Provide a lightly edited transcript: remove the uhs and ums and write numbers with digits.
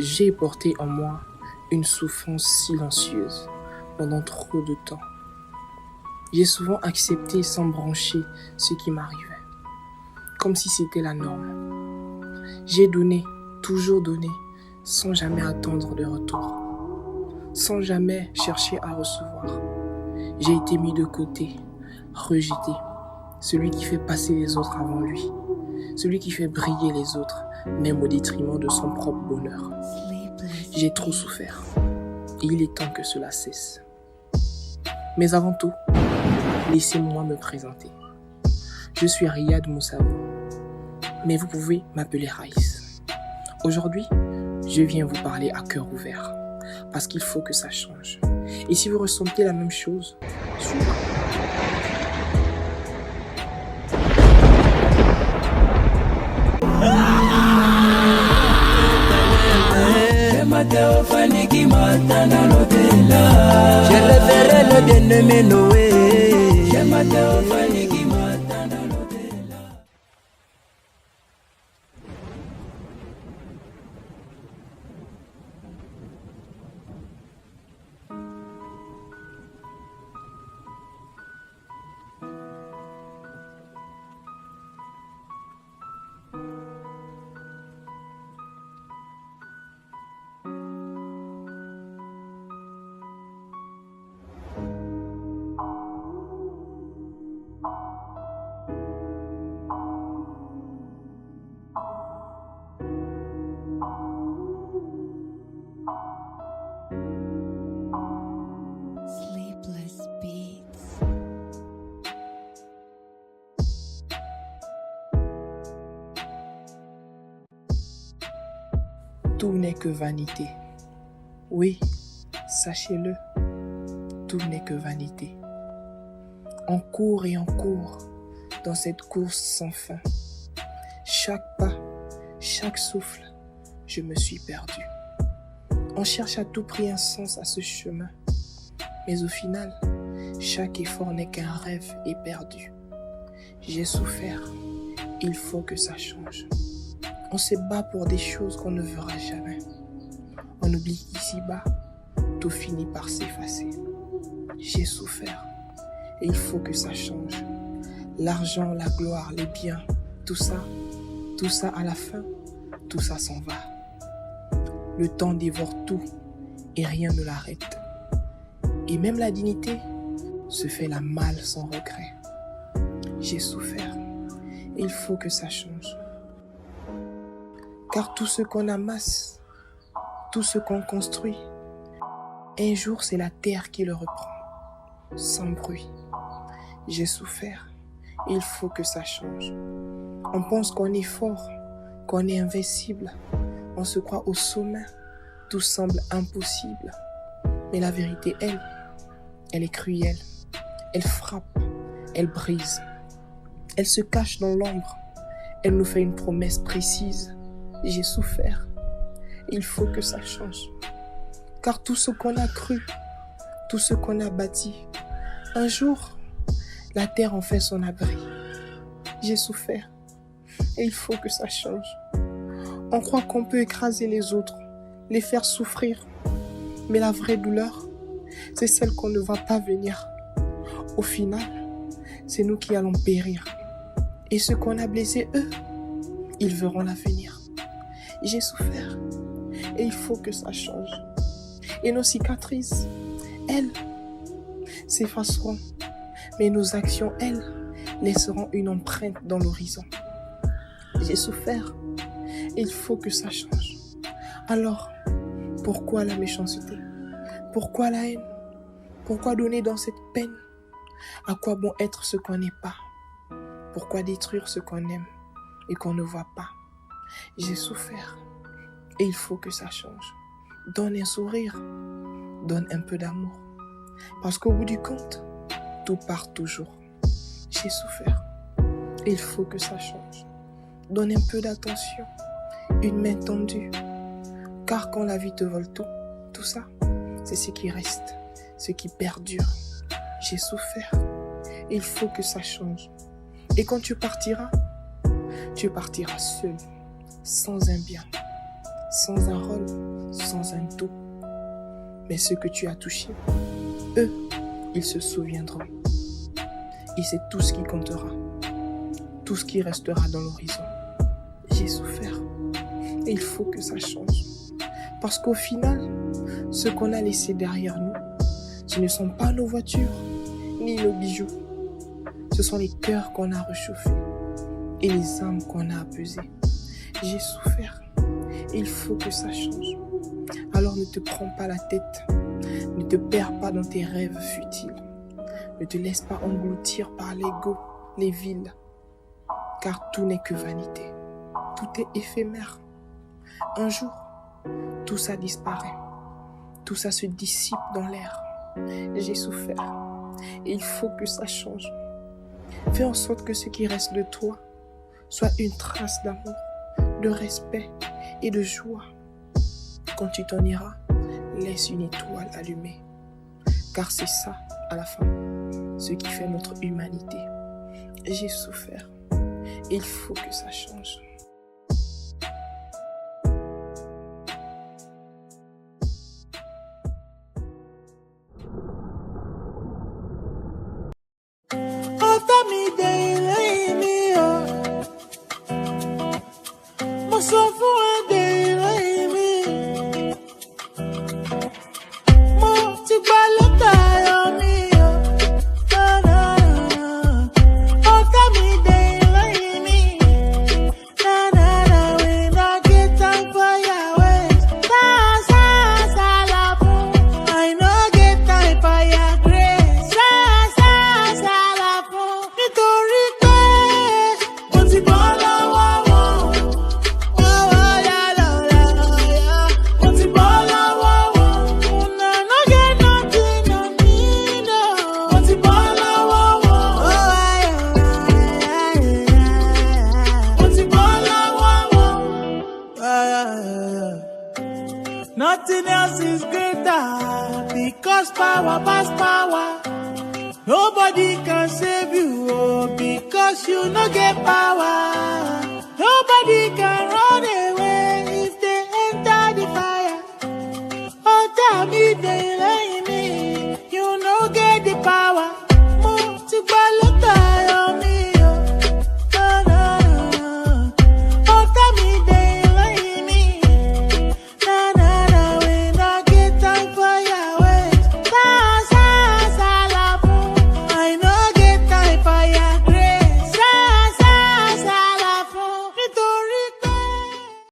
J'ai porté en moi une souffrance silencieuse pendant trop de temps. J'ai souvent accepté sans broncher ce qui m'arrivait, comme si c'était la norme. J'ai donné, toujours donné, sans jamais attendre de retour, sans jamais chercher à recevoir. J'ai été mis de côté, rejeté, celui qui fait passer les autres avant lui, celui qui fait briller les autres, même au détriment de son propre bonheur. J'ai trop souffert, et il est temps que cela cesse. Mais avant tout, laissez-moi me présenter. Je suis Riyad Moussavou, mais vous pouvez m'appeler Raïs. Aujourd'hui, je viens vous parler à cœur ouvert, parce qu'il faut que ça change. Et si vous ressentez la même chose, suivez. Je le verrai le bien-aimé Noé. Sleepless Beats. Tout n'est que vanité. Oui, sachez-le, tout n'est que vanité. On court et on court dans cette course sans fin. Chaque pas, chaque souffle, je me suis perdu. On cherche à tout prix un sens à ce chemin. Mais au final, chaque effort n'est qu'un rêve éperdu. J'ai souffert, il faut que ça change. On se bat pour des choses qu'on ne verra jamais. On oublie qu'ici-bas, tout finit par s'effacer. J'ai souffert et il faut que ça change. L'argent, la gloire, les biens, tout ça à la fin, tout ça s'en va. Le temps dévore tout et rien ne l'arrête. Et même la dignité se fait la malle sans regret. J'ai souffert et il faut que ça change. Car tout ce qu'on amasse, tout ce qu'on construit, un jour c'est la terre qui le reprend, sans bruit. J'ai souffert et il faut que ça change. On pense qu'on est fort, qu'on est invincible, on se croit au sommet, tout semble impossible. Mais la vérité, elle est cruelle, elle frappe, elle brise. Elle se cache dans l'ombre, elle nous fait une promesse précise. J'ai souffert, il faut que ça change. Car tout ce qu'on a cru, tout ce qu'on a bâti, un jour, la terre en fait son abri. J'ai souffert et il faut que ça change. On croit qu'on peut écraser les autres, les faire souffrir. Mais la vraie douleur, c'est celle qu'on ne voit pas venir. Au final, c'est nous qui allons périr. Et ceux qu'on a blessés, eux, ils verront l'avenir. J'ai souffert et il faut que ça change. Et nos cicatrices, elles, s'effaceront. Mais nos actions, elles, laisseront une empreinte dans l'horizon. J'ai souffert et il faut que ça change. Alors, pourquoi la méchanceté? Pourquoi la haine? Pourquoi donner dans cette peine? À quoi bon être ce qu'on n'est pas? Pourquoi détruire ce qu'on aime et qu'on ne voit pas? J'ai souffert et il faut que ça change. Donne un sourire, donne un peu d'amour. Parce qu'au bout du compte, tout part toujours. J'ai souffert et il faut que ça change. Donne un peu d'attention, une main tendue. Car quand la vie te vole tout ça, c'est ce qui reste, ce qui perdure. J'ai souffert et il faut que ça change. Et quand tu partiras seul, sans un bien, sans un rôle, sans un dos. Mais ce que tu as touché, eux, ils se souviendront. Et c'est tout ce qui comptera, tout ce qui restera dans l'horizon. J'ai souffert et il faut que ça change. Parce qu'au final, ce qu'on a laissé derrière nous, ce ne sont pas nos voitures, ni nos bijoux. Ce sont les cœurs qu'on a réchauffés et les âmes qu'on a apaisées. J'ai souffert et il faut que ça change. Alors ne te prends pas la tête, ne te perds pas dans tes rêves futiles. Ne te laisse pas engloutir par l'ego, les villes, car tout n'est que vanité. Tout est éphémère. Un jour, tout ça disparaît. Tout ça se dissipe dans l'air. J'ai souffert et il faut que ça change. Fais en sorte que ce qui reste de toi soit une trace d'amour, de respect et de joie. Quand tu t'en iras, laisse une étoile allumée. Car c'est ça, à la fin, ce qui fait notre humanité. J'ai souffert et il faut que ça change. Nothing else is greater because power pass power. Nobody can save you because you no get power.